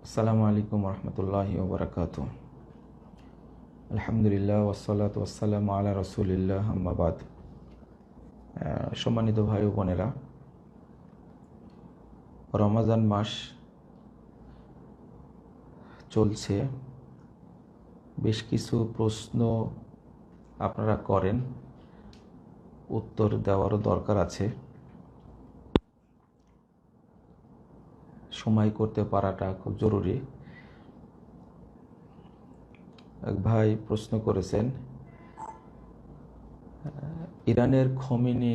আসসালামু আলাইকুম রহমতুল্লাহি ওবরাকাতুহ। আলহামদুলিল্লাহ ওয়াসসালাতু ওয়াসসালামু আলা রাসূলিল্লাহ, আম্মা বাদ। সম্মানিত ভাই ও বোনেরা, রমাজান মাস চলছে। বেশ কিছু প্রশ্ন আপনারা করেন, উত্তর দেওয়ারও দরকার আছে। সময় করতে পারাটা খুব জরুরি। এক ভাই প্রশ্ন করেছেন, ইরানের খোমেনি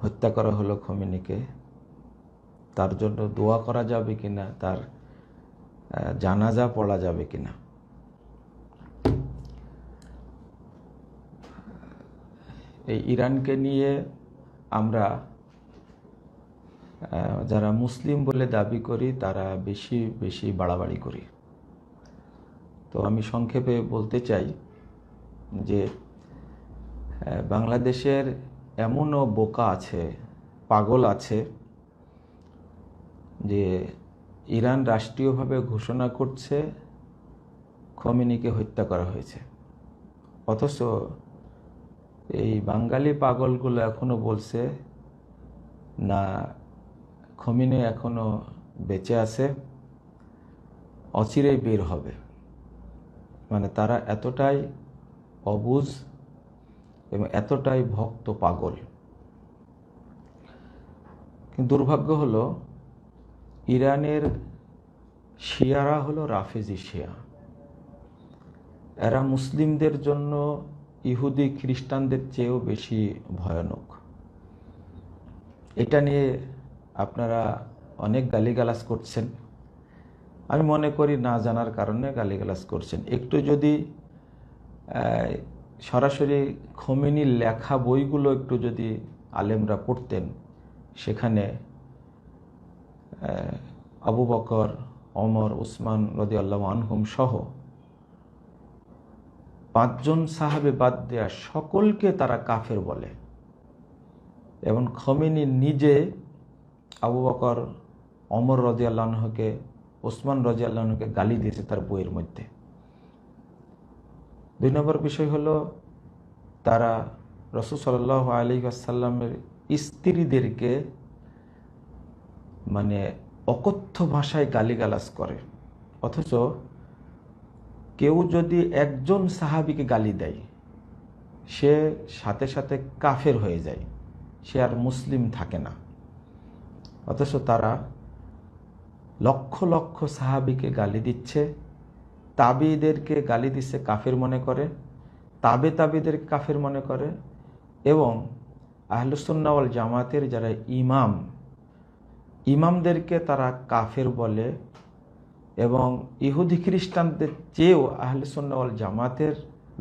হত্যা করা হলো, খোমেনিকে, তার জন্য দোয়া করা যাবে কিনা, তার জানাজা পড়া যাবে কিনা। এই ইরানকে নিয়ে আমরা যারা মুসলিম বলে দাবি করি তারা বেশি বেশি বাড়াবাড়ি করি। তো আমি সংক্ষেপে বলতে চাই যে বাংলাদেশের এমনও বোকা আছে, পাগল আছে, যে ইরান রাষ্ট্রীয়ভাবে ঘোষণা করছে খোমেনিকে হত্যা করা হয়েছে, অথচ এই বাঙালি পাগলগুলো এখনো বলছে না, খোমেনি এখনো বেঁচে আছে, অচিরেই বের হবে। মানে তারা এতটাই অবুঝ এবং এতটাই ভক্ত পাগল। কিন্তু দুর্ভাগ্য হলো, ইরানের শিয়ারা হলো রাফেজি শিয়া। এরা মুসলিমদের জন্য ইহুদি খ্রিস্টানদের চেয়েও বেশি ভয়ানক। এটা নিয়ে আপনারা অনেক গালিগালাজ করছেন। আমি মনে করি না জানার কারণে গালিগালাজ করছেন। একটু যদি সরাসরি খোমেনির লেখা বইগুলো একটু যদি আলেমরা পড়তেন, সেখানে আবু বকর, ওমর, উসমান রাদিয়াল্লাহু আনহুম সহ 5 জন সাহাবে বাদ দেয়া সকলকে তারা কাফের বলে। এবং খোমেনি নিজে আবু বকর, ওমর রাদিয়াল্লাহু আনহুকে, উসমান রাদিয়াল্লাহু আনহুকে গালি দিয়েছে তার বইয়ের মধ্যে। 2 নম্বর বিষয় হলো, তারা রাসূল সাল্লাল্লাহু আলাইহি ওয়াসাল্লামের স্ত্রীদেরকে মানে অকথ্য ভাষায় গালিগালাজ করে। অথচ কেউ যদি একজন সাহাবীকে গালি দেয়, সে সাথে সাথে কাফের হয়ে যায়, সে আর মুসলিম থাকে না। অথচ তারা লক্ষ লক্ষ সাহাবীকে গালি দিচ্ছে, তাবিদেরকে গালি দিচ্ছে, কাফের মনে করে, তাবিদেরকে কাফের মনে করে। এবং আহলুস সুন্নাহ ওয়াল জামাতের যারা ইমামদেরকে তারা কাফের বলে। এবং ইহুদি খ্রিস্টানদের চেয়েও আহলুস সুন্নাহ ওয়াল জামাতের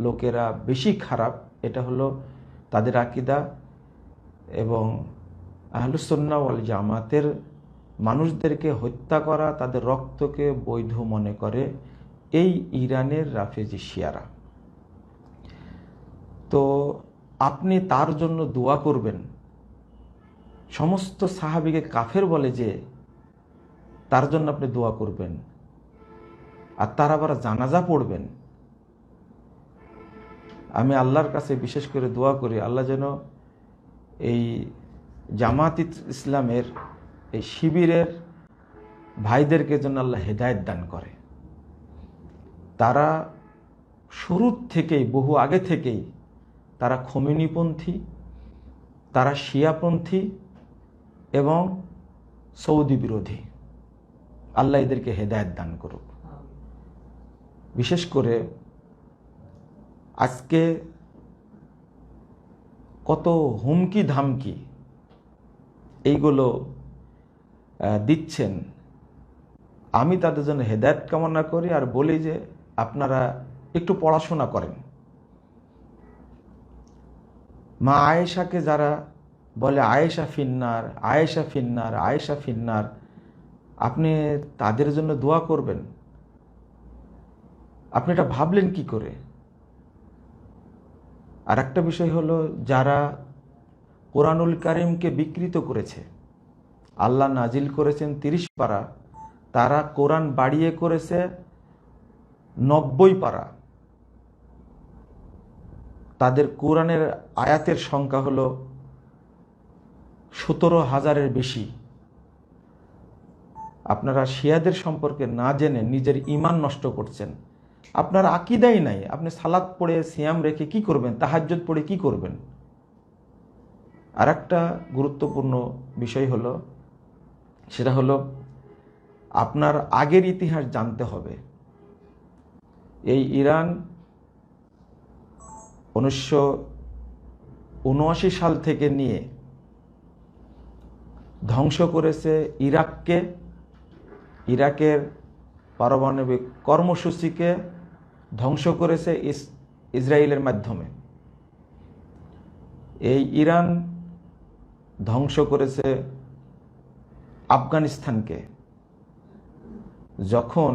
লোকেরা বেশি খারাপ, এটা হলো তাদের আকীদা। এবং আহলুস সুন্নাহ ওয়াল জামাতের মানুষদেরকে হত্যা করা, তাদের রক্তকে বৈধ মনে করে এই ইরানের রাফেজি শিয়ারা। তো আপনি তার জন্য দোয়া করবেন, সমস্ত সাহাবীকে কাফের বলে যে তার জন্য আপনি দোয়া করবেন, আর তার আবার জানাজা পড়বেন। আমি আল্লাহর কাছে বিশেষ করে দোয়া করি, আল্লাহ যেন এই জামাত ইসলামের এই শিবিরের ভাইদেরকে যেন আল্লাহ হেদায়েত দান করে। তারা শুরুর থেকেই, বহু আগে থেকেই তারা খোমেনিপন্থী, তারা শিয়াপন্থী এবং সৌদি বিরোধী। আল্লাহ এদেরকে হেদায়েত দান করুক। বিশেষ করে আজকে কত হুমকি ধামকি এইগুলো দিচ্ছেন, আমি তাদের জন্য হেদায়েত কামনা করি আর বলি যে আপনারা একটু পড়াশোনা করেন। মা আয়েশাকে যারা বলে আয়েশা ফিন্নার, আয়েশা ফিন্নার, আয়েশা ফিন্নার, আপনি তাদের জন্য দোয়া করবেন? আপনি এটা ভাবলেন কি করে? আর একটা বিষয় হলো, যারা কোরআনুল কারীমকে বিকৃত করেছে, আল্লাহ নাজিল করেছেন 30 পারা, তারা কোরআন বাড়িয়ে করেছে 90 পারা। তাদের কোরআনের আয়াতের সংখ্যা হলো 17,000-এর বেশি। আপনারা শিয়াদের সম্পর্কে না জেনে নিজের ঈমান নষ্ট করছেন। আপনার আকীদাই নাই, আপনি সালাত পড়ে সিয়াম রেখে কি করবেন, তাহাজ্জুদ পড়ে কি করবেন? আর একটা গুরুত্বপূর্ণ বিষয় হলো, সেটা হলো আপনার আগের ইতিহাস জানতে হবে। এই ইরান 1979 সাল থেকে নিয়ে ধ্বংস করেছে ইরাককে, ইরাকের পারমাণবিক কর্মসূচিকে ধ্বংস করেছে ইসরায়েলের মাধ্যমে। এই ইরান ধ্বংস করেছে আফগানিস্তানকে। যখন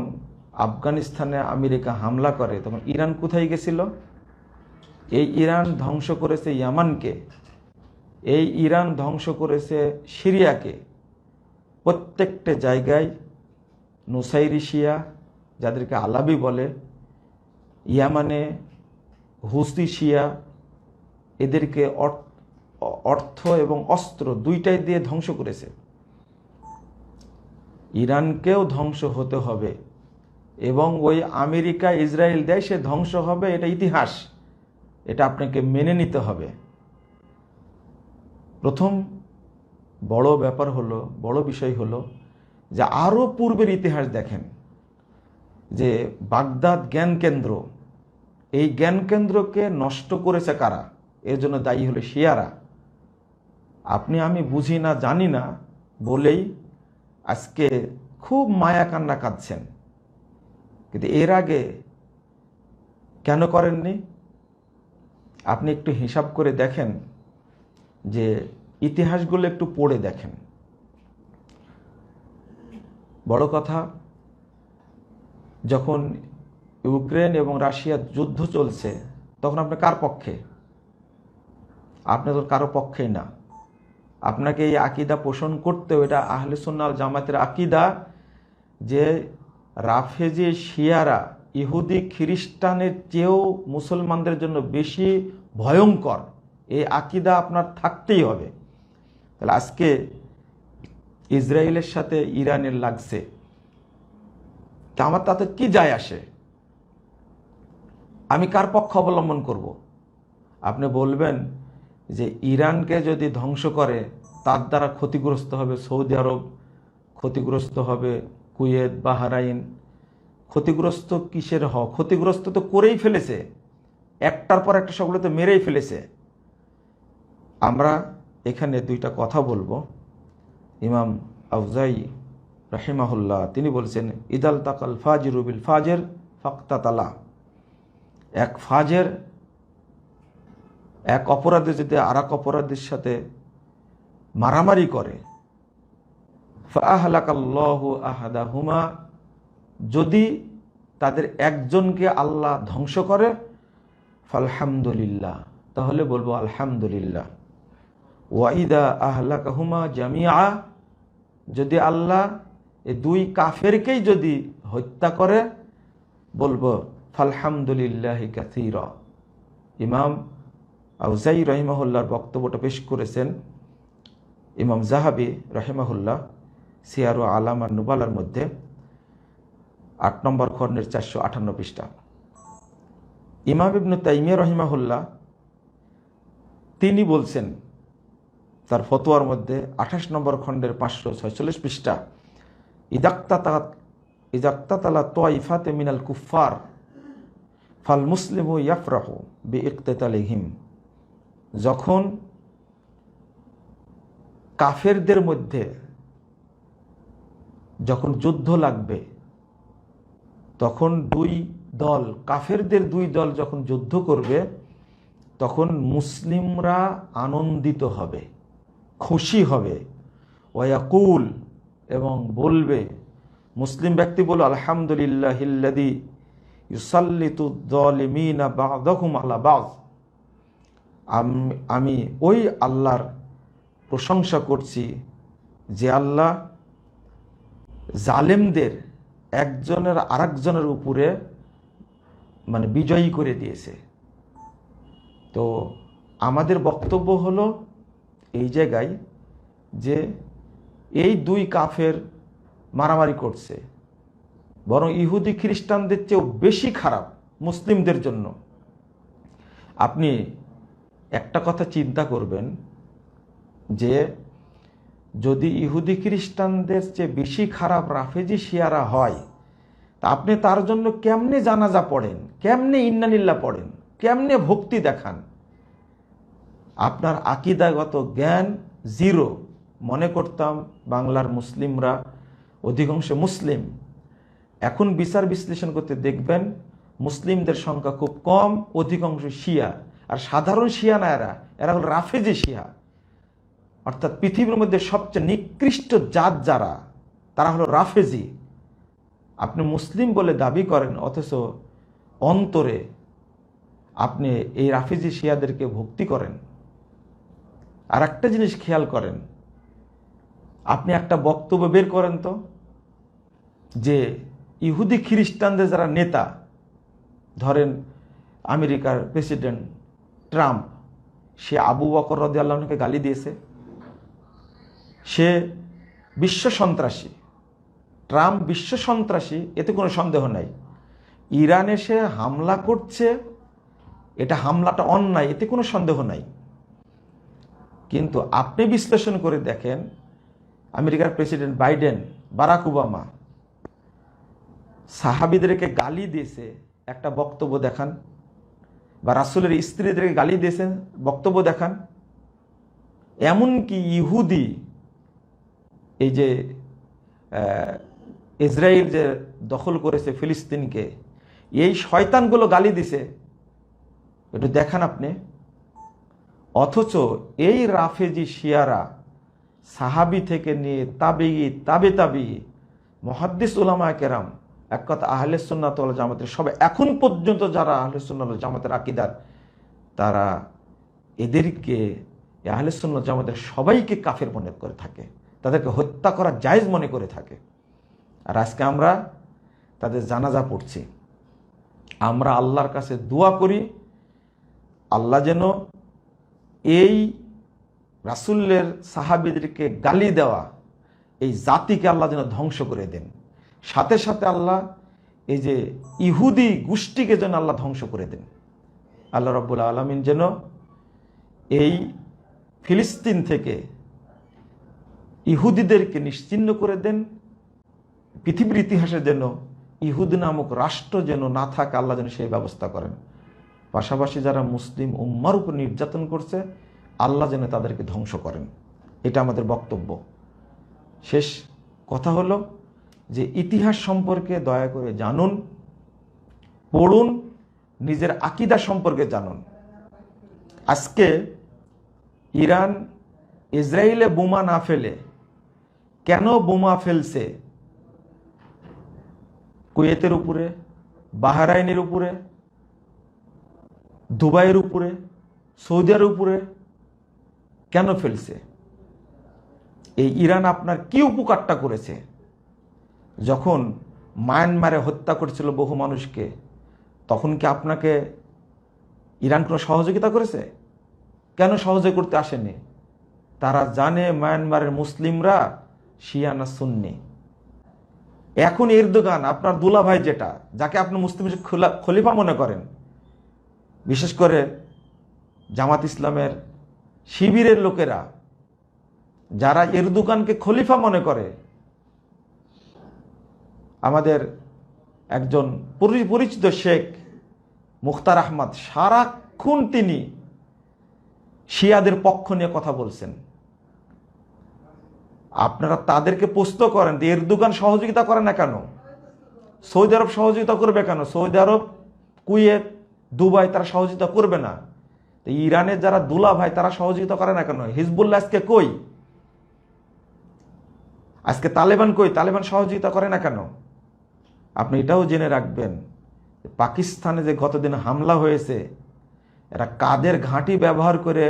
আফগানিস্তানে আমেরিকা হামলা করে তখন ইরান কোথায় গেছিল? এই ইরান ধ্বংস করেছে ইয়ামানকে, এই ইরান ধ্বংস করেছে সিরিয়াকে। প্রত্যেকটা জায়গায় নুসাইরি শিয়া, যাদেরকে আলাবি বলে, ইয়ামানে হুসি শিয়া, এদেরকে অর্থ এবং অস্ত্র দুইটাই দিয়ে ধ্বংস করেছে। ইরানকেও ধ্বংস হতে হবে এবং ওই আমেরিকা ইসরায়েল দেশে ধ্বংস হবে, এটা ইতিহাস, এটা আপনাকে মেনে নিতে হবে। প্রথম বড় ব্যাপার হলো, বড় বিষয় হলো যে আরও পূর্বের ইতিহাস দেখেন, যে বাগদাদ জ্ঞান কেন্দ্র, এই জ্ঞান কেন্দ্রকে নষ্ট করেছে কারা? এর জন্য দায়ী হলো শিয়ারা। আপনি আমি বুঝি না, জানি না বলেই আজকে খুব মায়া কান্না কাঁদছেন, কিন্তু এর আগে কেন করেননি? আপনি একটু হিসাব করে দেখেন, যে ইতিহাসগুলো একটু পড়ে দেখেন। বড় কথা, যখন ইউক্রেন এবং রাশিয়ার যুদ্ধ চলছে তখন আপনি কার পক্ষে? আপনি তো কারো পক্ষেই না। আপনাকে এই আকীদা পোষণ করতেও, এটা আহলে সুন্নাহ ওয়াল জামাতের আকীদা, যে রাফেজি শিয়ারা ইহুদি খ্রিস্টানের চেয়েও মুসলমানদের জন্য বেশি ভয়ঙ্কর, এই আকীদা আপনার থাকতেই হবে। তাহলে আজকে ইসরায়েলের সাথে ইরানের লাগছে, তা আমার তাতে কি যায় আসে? আমি কার পক্ষ অবলম্বন করব? আপনি বলবেন যে ইরানকে যদি ধ্বংস করে তার দ্বারা ক্ষতিগ্রস্ত হবে সৌদি আরব, ক্ষতিগ্রস্ত হবে কুয়েত, বাহরাইন। ক্ষতিগ্রস্ত কিসের ক্ষতিগ্রস্ত তো করেই ফেলেছে, একটার পর একটা সবগুলো তো মেরেই ফেলেছে। আমরা এখানে দুইটা কথা বলবো। ইমাম আউজাই রাহিমাহুল্লাহ তিনি বলছেন, ইদাল তাকাল ফাজিরু বিল ফাজের ফাক্তাতালা। এক ফাজের, এক অপরাধী যদি আর এক অপরাধীর সাথে মারামারি করে, ফাআহলাকাল্লাহু আহাদাহুমা, যদি তাদের একজনকে আল্লাহ ধ্বংস করে, ফালহামদুলিল্লাহ, তাহলে বলবো আলহামদুলিল্লাহ। ওয়াইদা আহলাকাহুমা জামিআ, যদি আল্লাহ এই দুই কাফেরকেই যদি হত্যা করে, বলবো ফালহামদুলিল্লাহি কাসীরা। ইমাম আউজাই রহিমাহুল্লাহর বক্তব্যটা পেশ করেছেন ইমাম জাহাবি রহিমাহুল্লাহ সিয়ারু আলাম আর নুবালার মধ্যে 8 নম্বর খণ্ডের 458 পৃষ্ঠা। ইমাম ইবনে তাইমিয়া রহিমাহুল্লাহ তিনি বলছেন তার ফতোয়ার মধ্যে 28 নম্বর খণ্ডের 546 পৃষ্ঠা, ইদাক্তাতালা তাইফাতে মিনাল কুফার ফাল মুসলিমু ইয়াফরাহু বিইকতিতালিহিম, যখন কাফেরদের মধ্যে যখন যুদ্ধ লাগবে, তখন দুই দল, কাফেরদের দুই দল যখন যুদ্ধ করবে, তখন মুসলিমরা আনন্দিত হবে, খুশি হবে। ওয়ায়াকুল, এবং বলবে, মুসলিম ব্যক্তি বলল, আলহামদুলিল্লাহিল্লাযী ইউসাল্লিতু যালিমিনা বা'দাহুম আলা বা'দ, আমি ওই আল্লাহর প্রশংসা করছি যে আল্লাহ জালেমদের একজনের আরেকজনের উপরে মানে বিজয়ী করে দিয়েছে। তো আমাদের বক্তব্য হলো এই জায়গায় যে এই দুই কাফের মারামারি করছে, বরং ইহুদি খ্রিস্টানদের চেয়েও বেশি খারাপ মুসলিমদের জন্য। আপনি একটা কথা চিন্তা করবেন যে যদি ইহুদি খ্রিস্টানদের চেয়ে বেশি খারাপ রাফেজি শিয়ারা হয়, তা আপনি তার জন্য কেমনে জানাজা পড়েন, কেমনে ইন্নালিল্লাহ পড়েন, কেমনে ভক্তি দেখান? আপনার আকীদাগত জ্ঞান জিরো। মনে করতাম বাংলার মুসলিমরা অধিকাংশ মুসলিম, এখন বিচার বিশ্লেষণ করতে দেখবেন মুসলিমদের সংখ্যা খুব কম, অধিকাংশ শিয়া। আর সাধারণ শিয়া না, এরা হল রাফেজি শিয়া, অর্থাৎ পৃথিবীর মধ্যে সবচেয়ে নিকৃষ্ট জাত যারা, তারা হলো রাফেজি। আপনি মুসলিম বলে দাবি করেন, অথচ অন্তরে আপনি এই রাফেজি শিয়াদেরকে ভক্তি করেন। আর একটা জিনিস খেয়াল করেন, আপনি একটা বক্তব্য বের করেন তো যে ইহুদি খ্রিস্টানদের যারা নেতা, ধরেন আমেরিকার প্রেসিডেন্ট ট্রাম্প, সে আবু বকর রাদিয়াল্লাহু আনহুকে গালি দিয়েছে, সে বিশ্ব সন্ত্রাসী। ট্রাম্প বিশ্ব সন্ত্রাসী, এতে কোনো সন্দেহ নাই। ইরানে সে হামলা করছে, এটা হামলাটা অন্যায়, এতে কোনো সন্দেহ নাই। কিন্তু আপনি বিশ্লেষণ করে দেখেন, আমেরিকার প্রেসিডেন্ট বাইডেন, বারাক ওবামা সাহাবীদেরকে গালি দিয়েছে, একটা বক্তব্য দেখান। বা রাসূলের স্ত্রীদেরকে গালি দিয়েছেন, বক্তব্য দেখান। এমনকি ইহুদি, এই যে ইসরায়েল যে দখল করেছে ফিলিস্তিনকে, এই শয়তানগুলো গালি দিছে, একটু দেখান আপনি। অথচ এই রাফেজি শিয়ারা সাহাবি থেকে নিয়ে তাবে মুহাদ্দিস উলামা কেরাম, এক কথা আহলে সুন্নাত ওয়াল জামাতের সব, এখন পর্যন্ত যারা আহলে সুন্নাত ওয়াল জামাতের আকীদার, তারা এদেরকে আহলে সুন্নাত জামাতের সবাইকে কাফের মনে করে থাকে, তাদেরকে হত্যা করা জায়েজ মনে করে থাকে। আর আজকে আমরা তাদের জানাজা পড়ছি। আমরা আল্লাহর কাছে দোয়া করি, আল্লাহ যেন এই রাসূলের সাহাবীদেরকে গালি দেওয়া এই জাতিকে আল্লাহ যেন ধ্বংস করে দেন। সাথে সাথে আল্লাহ এই যে ইহুদি গোষ্ঠীকে যেন আল্লাহ ধ্বংস করে দেন। আল্লাহ রাব্বুল আলামিন যেন এই ফিলিস্তিন থেকে ইহুদিদেরকে নিশ্চিহ্ন করে দেন। পৃথিবীর ইতিহাসে যেন ইহুদি নামক রাষ্ট্র যেন না থাকে, আল্লাহ যেন সেই ব্যবস্থা করেন। পাশাপাশি যারা মুসলিম উম্মার উপর নির্যাতন করছে, আল্লাহ যেন তাদেরকে ধ্বংস করেন। এটা আমাদের বক্তব্য। শেষ কথা হলো যে ইতিহাস সম্পর্কে দয়া করে জানুন, পড়ুন, নিজের আকীদা সম্পর্কে জানুন। আজকে ইরান ইসরায়েলে বোমা না ফেলে, কেন বোমা ফেলছে কুয়েতের উপরে, বাহরাইনের উপরে, দুবাইয়ের উপরে, সৌদি আরবের উপরে কেন ফেলছে? এই ইরান আপনার কি উপকারটা করেছে? যখন মায়ানমারে হত্যা করছিল বহু মানুষকে, তখন কি আপনাকে ইরান কোনো সহযোগিতা করেছে? কেন সহযোগিতা করতে আসেনি? তারা জানে মায়ানমারের মুসলিমরা শিয়া না সুন্নি। এখন এরদোগান, আপনার দুলাভাই, যেটা যাকে আপনি মুসলিম খলিফা মনে করেন, বিশেষ করে জামাত ইসলামের শিবিরের লোকেরা যারা এরদোগানকে খলিফা মনে করে, আমাদের একজন পরিচিত শেখ মুখতার আহমদ, সারাক্ষণ তিনি শিয়াদের পক্ষ নিয়ে কথা বলছেন। আপনারা তাদেরকে প্রশ্ন করেন, এরদোগান সহযোগিতা করে না কেন? সৌদি আরব সহযোগিতা করবে কেন? সৌদি আরব, কুয়েত, দুবাই তারা সহযোগিতা করবে না? ইরানের যারা দুলা ভাই তারা সহযোগিতা করে না কেন? হিজবুল্লাহ আজকে কই? আজকে তালেবান কই? তালেবান সহযোগিতা করে না কেন? আপনি এটাও জেনে রাখবেন, পাকিস্তানে যে গতদিন হামলা হয়েছে, এরা কাদের ঘাঁটি ব্যবহার করে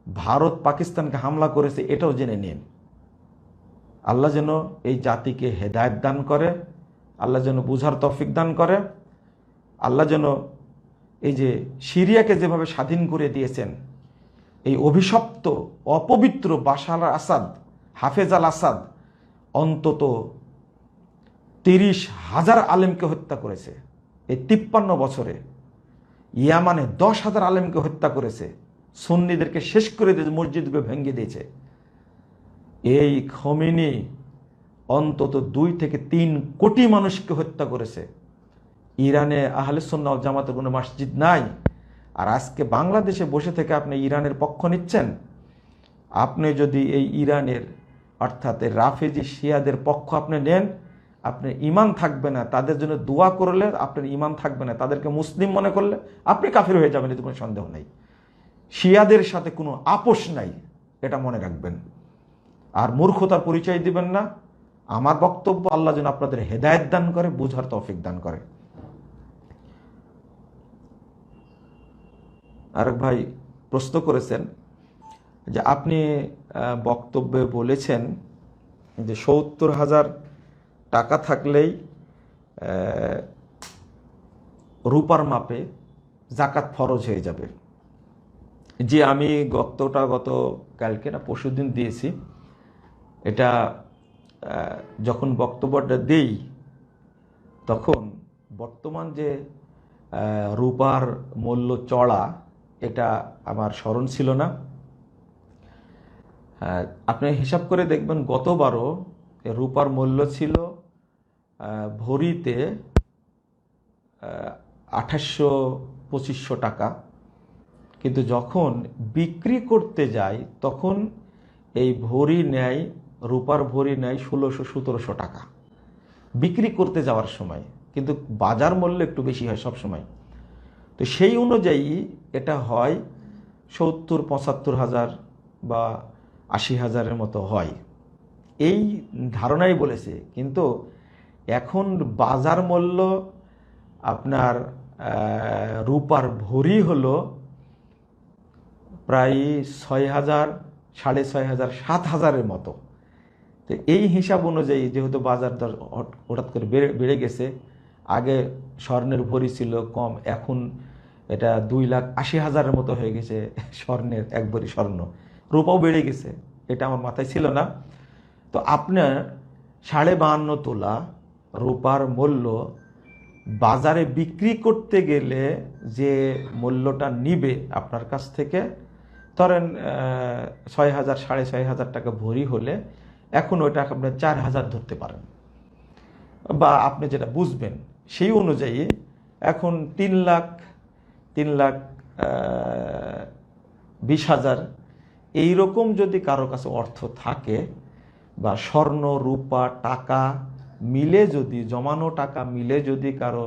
ভারত পাকিস্তানকে হামলা করেছে, এটাও জেনে নিন। আল্লাহ যেন এই জাতিকে হেদায়েত দান করে, আল্লাহ যেন বুঝার তৌফিক দান করে, আল্লাহ যেন এই যে সিরিয়াকে যেভাবে স্বাধীন করে দিয়েছেন, এই অভিশপ্ত অপবিত্র বাশার আল আসাদ, হাফেজ আল আসাদ অন্তত 30,000 আলেমকে হত্যা করেছে এই 53 বছরে। ইয়ামানে 10,000 আলেমকে হত্যা করেছে, সুন্নিদেরকে শেষ করে দিয়েছে, মসজিদকে ভেঙে দিয়েছে। এই খমেনি অন্তত 2 থেকে 3 কোটি মানুষকে হত্যা করেছে। ইরানে আহলে সুন্নাহ ওয়াল জামাতের কোনো মসজিদ নাই, আর আজকে বাংলাদেশে বসে থেকে আপনি ইরানের পক্ষ নিচ্ছেন। আপনি যদি এই ইরানের অর্থাৎ রাফেজি শিয়াদের পক্ষ আপনি নেন, আপনার ইমান থাকবে না। তাদের জন্য দোয়া করলে আপনার ইমান থাকবে না, তাদেরকে মুসলিম মনে করলে আপনি কাফির হয়ে যাবেন, এতে কোনো সন্দেহ নেই। শিয়াদের সাথে কোনো আপোষ নাই, এটা মনে রাখবেন। আর মূর্খতার পরিচয় দিবেন না। আমার বক্তব্য, আল্লাহ যেন আপনাদের হেদায়েত দান করে, বুঝার তৌফিক দান করে। আরেক ভাই প্রশ্ন করেছেন যে আপনি বক্তব্যে বলেছেন যে 70,000 টাকা থাকলেই রূপার মাপে জাকাত ফরজ হয়ে যাবে। যে আমি গত কালকে না পরশুদিন দিয়েছি, এটা যখন বক্তব্যটা দেই তখন বর্তমান যে রূপার মূল্য চড়া, এটা আমার স্মরণ ছিল না। আপনি হিসাব করে দেখবেন গতবারও রূপার মূল্য ছিল ভরিতে 2800-2500 টাকা, কিন্তু যখন বিক্রি করতে যাই তখন এই ভরি নেয়, রূপার ভরি নেয় 1600-1700 টাকা বিক্রি করতে যাওয়ার সময়, কিন্তু বাজার মূল্য একটু বেশি হয় সব সময়। তো সেই অনুযায়ী এটা হয় 70-75 হাজার বা 80,000-এর মতো হয়, এই ধারণাই বলেছে। কিন্তু এখন বাজার মূল্য আপনার রূপার ভরি হলো প্রায় 6,000, 6,500, 7,000-এর মতো। তো এই হিসাব অনুযায়ী যেহেতু বাজার দর হঠাৎ করে বেড়ে গেছে, আগে স্বর্ণের ভরি ছিল কম, এখন এটা 2,80,000-এর মতো হয়ে গেছে স্বর্ণের এক ভরি স্বর্ণ। রূপাও বেড়ে গেছে, এটা আমার মাথায় ছিল না। তো আপনার 52.5 তোলা রূপার মূল্য বাজারে বিক্রি করতে গেলে যে মূল্যটা নিবে আপনার কাছ থেকে, ধরেন 6,000, 6,500 টাকা ভরি হলে এখন ওইটা আপনি 4,000 ধরতে পারেন, বা আপনি যেটা বুঝবেন সেই অনুযায়ী এখন 3,20,000 এইরকম যদি কারো কাছে অর্থ থাকে, বা স্বর্ণ রূপা টাকা মিলে যদি, জমানো টাকা মিলে যদি কারো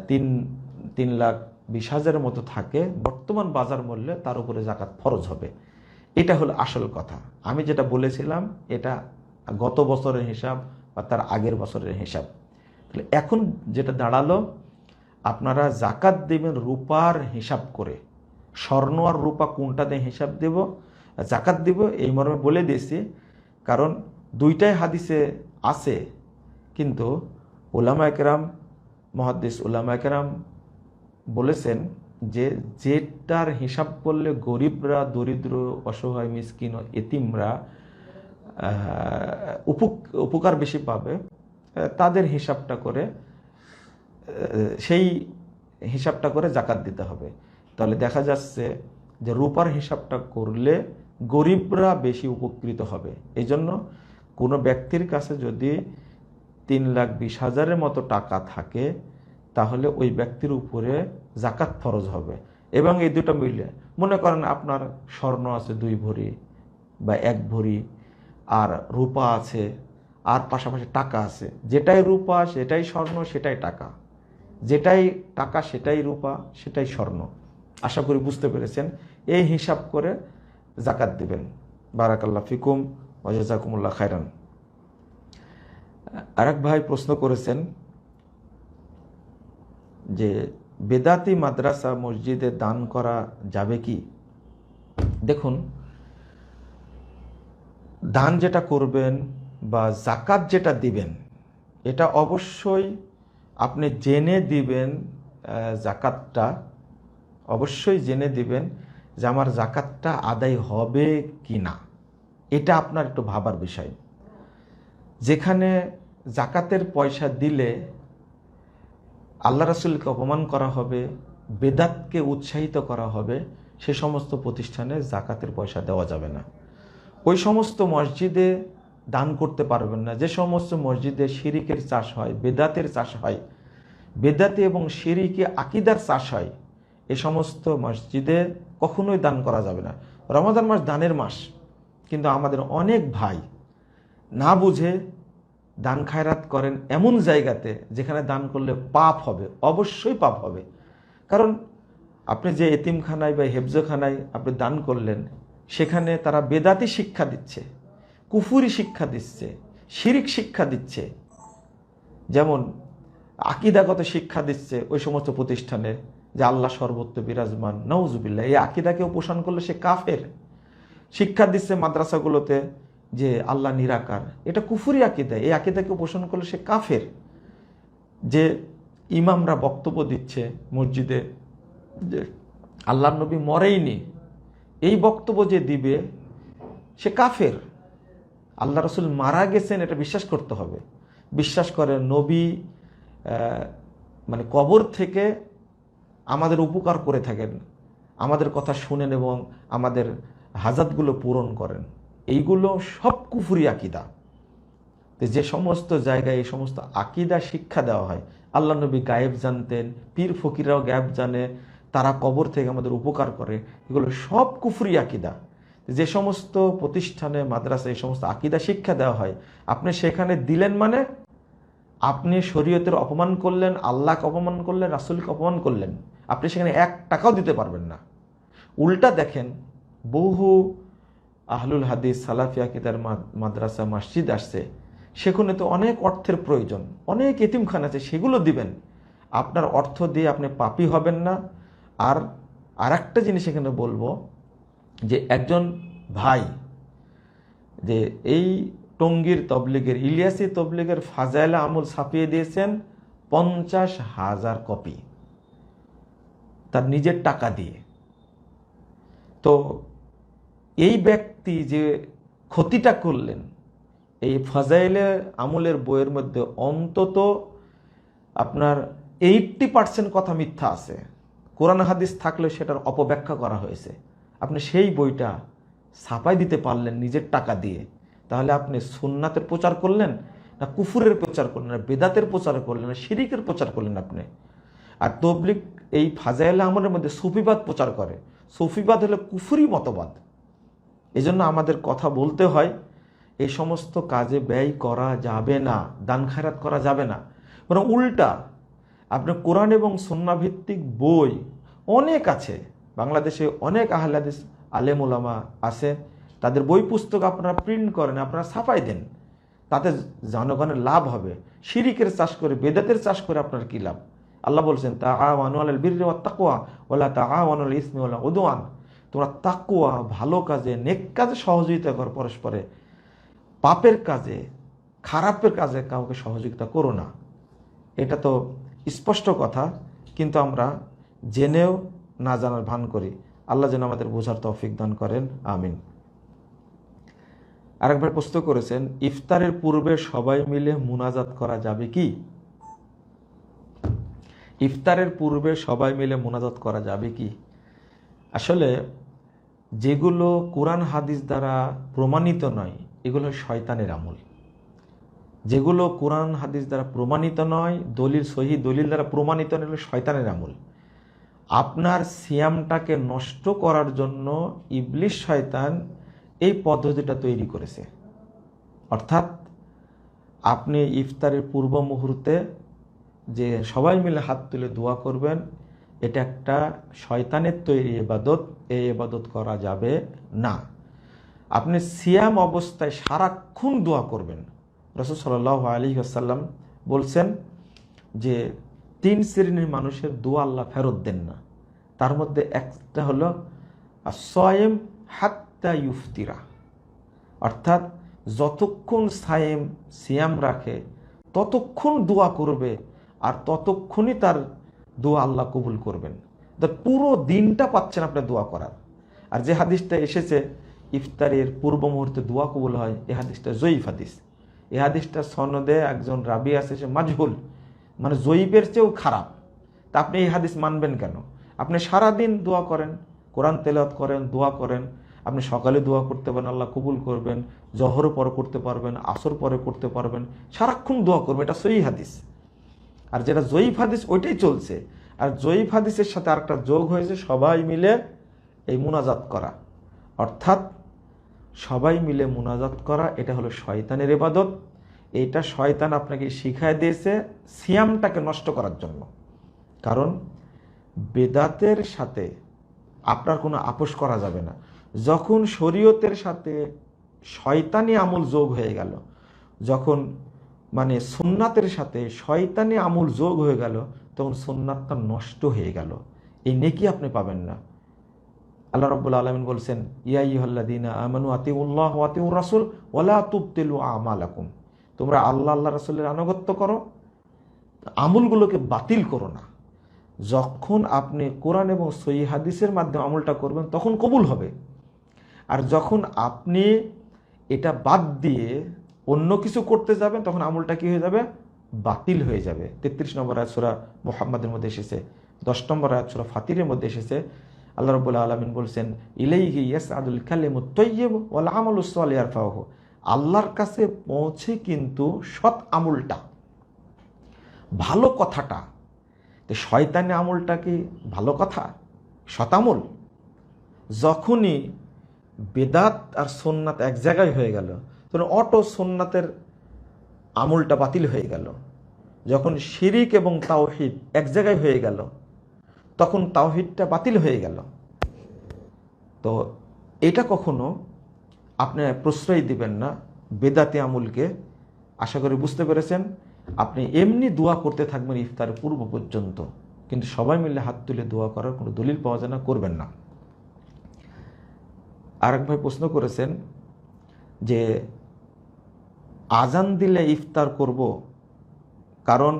3,20,000-এর মতো থাকে বর্তমান বাজার মূল্যে, তার উপরে জাকাত ফরজ হবে। এটা হলো আসল কথা। আমি যেটা বলেছিলাম এটা গত বছরের হিসাব বা তার আগের বছরের হিসাব। তাহলে এখন যেটা দাঁড়ালো, আপনারা জাকাত দেবেন রূপার হিসাব করে। স্বর্ণ আর রূপা কোনটাতে হিসাব দেব, জাকাত দেব, এই মর্মে বলে দিয়েছি। কারণ দুইটাই হাদিসে আছে, কিন্তু উলামায়ে কেরাম, মুহাদ্দিস উলামায়ে কেরাম বলেছেন যে যেটার হিসাব করলে গরিবরা, দরিদ্র, অসহায়, মিসকিন ও এতিমরা উপকার বেশি পাবে, তাদের হিসাবটা করে, সেই হিসাবটা করে জাকাত দিতে হবে। তাহলে দেখা যাচ্ছে যে রূপার হিসাবটা করলে গরিবরা বেশি উপকৃত হবে। এই জন্য কোনো ব্যক্তির কাছে যদি 3,20,000-এর মতো টাকা থাকে, তাহলে ওই ব্যক্তির উপরে জাকাত ফরজ হবে। এবং এই দুটো মিলে, মনে করেন আপনার স্বর্ণ আছে 2 ভরি বা 1 ভরি, আর রূপা আছে, আর পাশাপাশি টাকা আছে। যেটাই রূপা সেটাই স্বর্ণ, সেটাই টাকা, যেটাই টাকা সেটাই রূপা, সেটাই স্বর্ণ। আশা করি বুঝতে পেরেছেন। এই হিসাব করে জাকাত দিবেন। বারাকাল্লাহ ফিকুম ওয়া জাযাকুমুল্লাহ খায়রান। আরেক ভাই প্রশ্ন করেছেন যে বেদাতি মাদ্রাসা মসজিদে দান করা যাবে কি? দেখুন, দান যেটা করবেন বা জাকাত যেটা দিবেন এটা অবশ্যই আপনি জেনে দিবেন। জাকাতটা অবশ্যই জেনে দিবেন যে আমার জাকাতটা আদায় হবে কি না, এটা আপনার একটু ভাবার বিষয়। যেখানে জাকাতের পয়সা দিলে আল্লাহ রাসূলকে অপমান করা হবে, বেদাতকে উৎসাহিত করা হবে, সে সমস্ত প্রতিষ্ঠানে জাকাতের পয়সা দেওয়া যাবে না। ওই সমস্ত মসজিদে দান করতে পারবেন না যে সমস্ত মসজিদে শিরিকের চাষ হয়, বেদাতের চাষ হয়, বেদাতি এবং শিরিকি আকীদার চাষ হয়, এ সমস্ত মসজিদে কখনোই দান করা যাবে না। রমাদান মাস দানের মাস, কিন্তু আমাদের অনেক ভাই না বুঝে দান খায়রাত করেন এমন জায়গাতে যেখানে দান করলে পাপ হবে, অবশ্যই পাপ হবে। কারণ আপনি যে এতিমখানায় বা হেফজখানায় আপনি দান করলেন, সেখানে তারা বেদাতি শিক্ষা দিচ্ছে, কুফুরি শিক্ষা দিচ্ছে, শিরিক শিক্ষা দিচ্ছে, যেমন আকীদাগত শিক্ষা দিচ্ছে ওই সমস্ত প্রতিষ্ঠানে যে আল্লাহ সর্বত্র বিরাজমান, নাউজুবিল্লাহ। এই আকীদাকেও পোষণ করলে সে কাফের। শিক্ষা দিচ্ছে মাদ্রাসাগুলোতে যে আল্লাহ নিরাকার, এটা কুফুরি আকীদা। এই আকীদাকে পোষণ করলে সে কাফের। যে ইমামরা বক্তব্য দিচ্ছে মসজিদে যে আল্লাহর নবী মরেইনি, এই বক্তব্য যে দিবে সে কাফের। আল্লাহ রসুল মারা গেছেন এটা বিশ্বাস করতে হবে। বিশ্বাস করে নবী মানে কবর থেকে আমাদের উপকার করে থাকেন, আমাদের কথা শুনেন এবং আমাদের হাজাতগুলো পূরণ করেন, এইগুলো সব কুফরি আকীদা। যে সমস্ত জায়গায় এই সমস্ত আকীদা শিক্ষা দেওয়া হয়, আল্লাহ নবী গায়েব জানতেন, পীর ফকিরাও গায়েব জানে, তারা কবর থেকে আমাদের উপকার করে, এগুলো সব কুফরি আকীদা। যে সমস্ত প্রতিষ্ঠানে মাদ্রাসা এই সমস্ত আকীদা শিক্ষা দেওয়া হয়, আপনি সেখানে দিলেন মানে আপনি শরীয়তের অপমান করলেন, আল্লাহকে অপমান করলেন, রাসূলকে অপমান করলেন। আপনি সেখানে 1 টাকাও দিতে পারবেন না। উল্টা দেখেন, বহু আহলুল হাদিস সালাফি আকীদার মাদ্রাসা মসজিদ আসছে, সেখানে তো অনেক অর্থের প্রয়োজন, অনেক এতিমখানা আছে, সেগুলো দিবেন। আপনার অর্থ দিয়ে আপনি পাপী হবেন না। আর একটা জিনিস এখানে বলবো যে একজন ভাই যে এই টঙ্গীর তবলিগের, ইলিয়াসি তবলিগের ফাজাইলে আমল ছাপিয়ে দিয়েছেন 50,000 কপি তার নিজের টাকা দিয়ে। তো এই ব্যক্তি যে ক্ষতিটা করলেন, এই ফাজাইলে আমলের বইয়ের মধ্যে অন্তত আপনার 80% কথা মিথ্যা আছে। কোরআন হাদিস থাকলে সেটার অপব্যাখ্যা করা হয়েছে। আপনি সেই বইটা ছাপাই দিতে পারলেন নিজের টাকা দিয়ে, তাহলে আপনি সুন্নাতের প্রচার করলেন না কুফুরের প্রচার করলেন, না বেদাতের প্রচার করলেন, না শিরিকের প্রচার করলেন আপনি। আর তবলিগ এই ফাজাইলে আমলের মধ্যে সুফিবাদ প্রচার করে। সুফিবাদ হলো কুফুরি মতবাদ। এই জন্য আমাদের কথা বলতে হয়, এই সমস্ত কাজে ব্যয় করা যাবে না, দান খায়রাত করা যাবে না। বরং উল্টা আপনি কোরআন এবং সুন্নাহ ভিত্তিক বই অনেক আছে, বাংলাদেশে অনেক আহলে হাদিস আলেম ওলামা আছে, তাদের বই পুস্তক আপনারা প্রিন্ট করেন, আপনারা ছাপাই দেন, তাতে জনগণের লাভ হবে। শিরিকের চাষ করে, বেদাতের চাষ করে আপনার কি লাভ? আল্লাহ বলছেন তাআওয়ানু আলাল বিররি ওয়াত তাকওয়া ওয়ালা তাআওয়ানু আলাল ইসমি ওয়াল উদওয়ান। তোমরা তাকওয়া, ভালো কাজে, নেক কাজে সহযোগিতা করো পরস্পরে, পাপের কাজে, খারাপের কাজে কাউকে সহযোগিতা করো না। এটা তো স্পষ্ট কথা, কিন্তু আমরা জেনেও না জানার ভান করি। আল্লাহ যেন আমাদের বোঝার তৌফিক দান করেন, আমিন। আরেকবার প্রশ্ন করেছেন, ইফতারের পূর্বে সবাই মিলে মুনাজাত করা যাবে কি? ইফতারের পূর্বে সবাই মিলে মুনাজাত করা যাবে কি? আসলে যেগুলো কোরআন হাদিস দ্বারা প্রমাণিত নয়, এগুলো শয়তানের আমল। যেগুলো কোরআন হাদিস দ্বারা প্রমাণিত নয়, দলিল সহি দলিল দ্বারা প্রমাণিত নয়, এগুলো শয়তানের আমল। আপনার সিয়ামটাকে নষ্ট করার জন্য ইবলিশ শয়তান এই পদ্ধতিটা তৈরি করেছে। অর্থাৎ আপনি ইফতারের পূর্ব মুহূর্তে যে সবাই মিলে হাত তুলে দোয়া করবেন, এটা একটা শয়তানের তৈরি ইবাদত, এই ইবাদত করা যাবে না। আপনি সিয়াম অবস্থায় সারাক্ষণ দোয়া করবেন। রাসূল সাল্লাল্লাহু আলাইহি ওয়াসাল্লাম বলছেন যে 3 শ্রেণীর মানুষের দোয়া আল্লাহ ফেরত দেন না। তার মধ্যে একটা হলো as-সায়িম হাত্তা ইফতিরা, অর্থাৎ যতক্ষণ সিয়াম রাখে ততক্ষণ দোয়া করবে, আর ততক্ষণই তার দোয়া আল্লাহ কবুল করবেন। পুরো দিনটা পাচ্ছেন আপনি দোয়া করার। আর যে হাদিসটা এসেছে ইফতারের পূর্ব মুহূর্তে দোয়া কবুল হয়, এই হাদিসটা জয়ীফ হাদিস। এই হাদিসটা সনদে একজন রাবি আছে, সে মাজহুল, মানে জয়ীফের চেয়েও খারাপ। তা আপনি এই হাদিস মানবেন কেন? আপনি সারাদিন দোয়া করেন, কোরআন তেলাওয়াত করেন, দোয়া করেন। আপনি সকালে দোয়া করতে পারেন, আল্লাহ কবুল করবেন। জহর পরে করতে পারবেন, আসর পরে করতে পারবেন, সারাক্ষণ দোয়া করবেন। এটা সহিহ হাদিস। আর যেটা জয়ীফ হাদিস ওইটাই চলছে। আর জয়ীফ হাদিসের সাথে আরেকটা যোগ হয়েছে, সবাই মিলে এই মুনাজাত করা, অর্থাৎ সবাই মিলে মুনাজাত করা, এটা হলো শয়তানের ইবাদত। এটা শয়তান আপনাকে শিখায় দিয়েছে সিয়ামটাকে নষ্ট করার জন্য। কারণ বেদাতের সাথে আপনার কোনো আপোষ করা যাবে না। যখন শরীয়তের সাথে শয়তানি আমল যোগ হয়ে গেল, যখন মানে সুন্নাতের সাথে শয়তানি আমল যোগ হয়ে গেল, তখন সুন্নাতটা নষ্ট হয়ে গেল। এই নেকি আপনি পাবেন না। আল্লাহ রাব্বুল আলামিন বলছেন, ইয়া আইয়ুহাল্লাযীনা আমানু আতিউল্লাহ ওয়া আতিউর রাসূল ওয়া লা তুবতিলু আমালাকুম। তোমরা আল্লাহ রাসূলের আনুগত্য করো, আমলগুলোকে বাতিল করো না। যখন আপনি কোরআন এবং সহিহ হাদিসের মাধ্যমে আমলটা করবেন তখন কবুল হবে। আর যখন আপনি এটা বাদ দিয়ে অন্য কিছু করতে যাবেন, তখন আমলটা কি হয়ে যাবে? বাতিল হয়ে যাবে। 33 নম্বর আয়াত সূরা মুহাম্মাদের মধ্যে এসেছে, 10 নম্বর আয়াত সূরা ফাতিরের মধ্যে এসেছে। আল্লাহ রাব্বুল আলামিন বলছেন, ইলাইহি ইয়াসআদুল কালিমুত তাইয়্যিব ওয়াল আমালুস সালিহু ইয়ারফাউহু। আল্লাহর কাছে পৌঁছে কিন্তু সৎ আমলটা, ভালো কথাটা। তো শয়তানি আমলটা কি ভালো কথা, সৎ আমল? যখনই বেদাত আর সুন্নাত এক জায়গায় হয়ে গেল, তখন অটো সুন্নাতের আমলটা বাতিল হয়ে গেল। যখন শিরিক এবং তাওহীদ এক জায়গায় হয়ে গেল, তখন তাওহীদটা বাতিল হয়ে গেল। তো এটা কখনো আপনি প্রশ্রয় দিবেন না বেদাতি আমলকে। আশা করি বুঝতে পেরেছেন। আপনি এমনি দোয়া করতে থাকবেন ইফতারের পূর্ব পর্যন্ত, কিন্তু সবাই মিলে হাত তুলে দোয়া করার কোনো দলিল পাওয়া যায় না, করবেন না। আরেক ভাই প্রশ্ন করেছেন যে আজান দিলে ইফতার করব, কারণ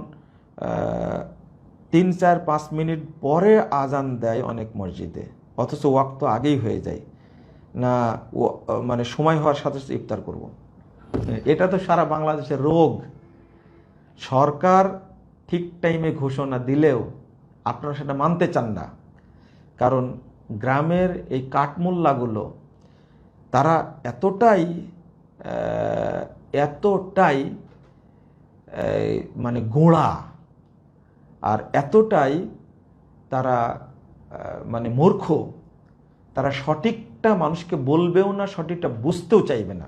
3-4-5 মিনিট পরে আজান দেয় অনেক মসজিদে, অথচ ওয়াক্ত আগেই হয়ে যায় না, মানে সময় হওয়ার সাথে সাথে ইফতার করব। এটা তো সারা বাংলাদেশের রোগ। সরকার ঠিক টাইমে ঘোষণা দিলেও আপনারা সেটা মানতে চান না। কারণ গ্রামের এই কাঠমোল্লাগুলো তারা এতটাই মানে গোঁড়া, আর এতটাই তারা মানে মূর্খ, তারা সঠিকটা মানুষকে বলবেও না, সঠিকটা বুঝতেও চাইবে না।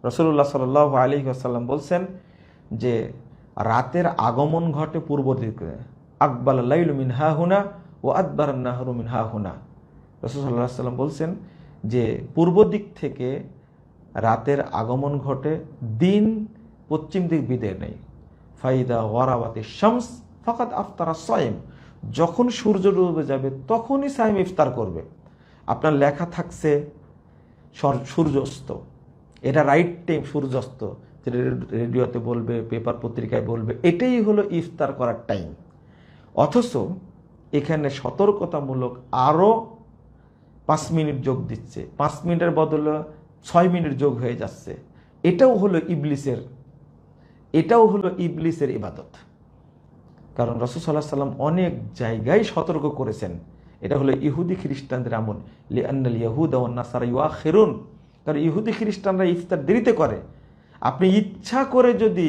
রাসূলুল্লাহ সাল্লাল্লাহু আলাইহি ওয়াসাল্লাম বলছেন যে রাতের আগমন ঘটে পূর্ব দিকে, আকবাল লাইলু মিন হাহুনা ওয়া আদবারান নাহরু মিন হাহুনা। রাসূল সাল্লাল্লাহু আলাইহি ওয়াসাল্লাম বলছেন যে পূর্ব দিক থেকে রাতের আগমন ঘটে, দিন পশ্চিম দিক বিদায় নেই। ফাইদা ওয়ারাবাতি শামস ফাকাদ আফতারা সাইম। যখন সূর্য ডুবে যাবে তখনই সাইম ইফতার করবে। আপনার লেখা থাকছে সূর্যাস্ত, এটা রাইট টাইম সূর্যাস্ত, রেডিওতে বলবে, পেপার পত্রিকায় বলবে, এটাই হলো ইফতার করার টাইম। অথচ এখানে সতর্কতামূলক আরও 5 মিনিট যোগ দিচ্ছে, 5 মিনিটের বদলে 6 মিনিট যোগ হয়ে যাচ্ছে। এটাও হলো ইবলিসের ইবাদত। কারণ রাসূল সাল্লাল্লাহু আলাইহি ওয়াসাল্লাম অনেক জায়গায় সতর্ক করেছেন, এটা হলো ইহুদি খ্রিস্টানদের আমল। লিআন্নাল ইয়াহুদা ওয়ান নাসারা ইউআখিরুন। কারণ ইহুদি খ্রিস্টানরা ইফতার দেরিতে করে। আপনি ইচ্ছা করে যদি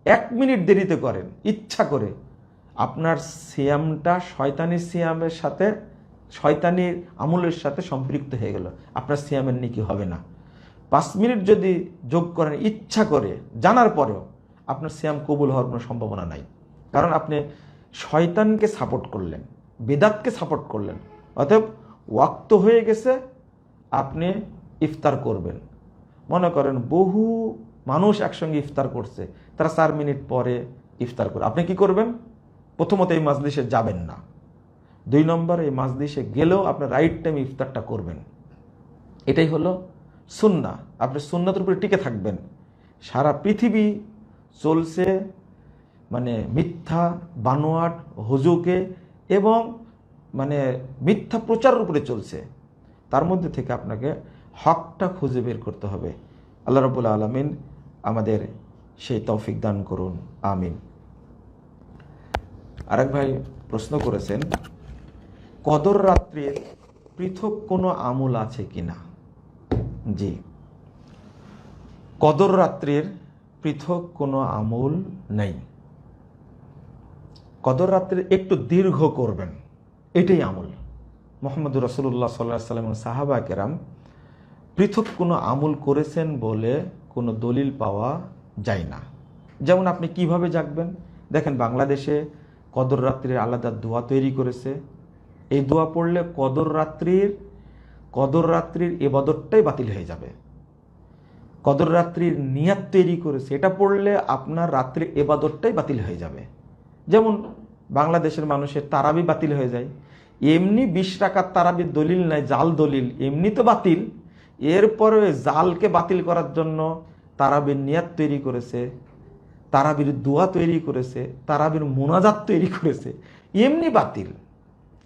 1 মিনিট দেরিতে করেন, ইচ্ছা করে, আপনার সিয়ামটা শয়তানির সিয়ামের সাথে, শয়তানির আমলের সাথে সম্পৃক্ত হয়ে গেল, আপনার সিয়ামের নেকি হবে না। 5 মিনিট যদি যোগ করেন ইচ্ছা করে, জানার পরেও, আপনার সিয়াম কবুল হওয়ার কোনো সম্ভাবনা নাই। কারণ আপনি শয়তানকে সাপোর্ট করলেন, বেদাতকে সাপোর্ট করলেন। অতএব ওয়াক্ত হয়ে গেছে, আপনি ইফতার করবেন। মনে করেন বহু মানুষ একসঙ্গে ইফতার করছে, তারা 4 মিনিট পরে ইফতার করে, আপনি কি করবেন? প্রথমত এই মাজলিসে যাবেন না। 2 নম্বর, এই মাজলিসে গেলেও আপনি রাইট টাইম ইফতারটা করবেন। এটাই হলো সুন্নাহ, আপনি সুন্নাতের উপরে টিকে থাকবেন। সারা পৃথিবী চলছে মানে মিথ্যা, বানোয়াট, হুজুকে এবং মানে মিথ্যা প্রচারের উপরে চলছে। তার মধ্যে থেকে আপনাকে হকটা খুঁজে বের করতে হবে। আল্লাহ রাব্বুল আলামিন আমাদের সেই তৌফিক দান করুন, আমিন। আরেক ভাই প্রশ্ন করেছেন, কদর রাত্রির পৃথক কোনো আমল আছে কিনা? জি, কদর রাত্রির পৃথক কোনো আমল নেই। কদর রাত্রির একটু দীর্ঘ করবেন, এটাই আমল। মুহাম্মদ রাসূলুল্লাহ সাল্লাল্লাহু আলাইহি ওয়াসাল্লাম সাহাবা কেরাম পৃথক কোনো আমল করেছেন বলে কোনো দলিল পাওয়া যায় না। যেমন আপনি কিভাবে জাগবেন, দেখেন বাংলাদেশে কদর রাত্রির আলাদা দোয়া তৈরি করেছে। এই দোয়া পড়লে কদর রাত্রির ইবাদতটাই বাতিল হয়ে যাবে। কদর রাত্রির নিয়াত তৈরি করেছে, এটা পড়লে আপনার রাত্রির ইবাদতটাই বাতিল হয়ে যাবে। যেমন বাংলাদেশের মানুষের তারাবি বাতিল হয়ে যায়, এমনি 20 রাকাত তারাবির দলিল নাই, জাল দলিল, এমনি তো বাতিল। এরপরে জালকে বাতিল করার জন্য তারাবির নিয়াত তৈরি করেছে, তারাবির দোয়া তৈরি করেছে, তারাবির মুনাজাত তৈরি করেছে, এমনি বাতিল।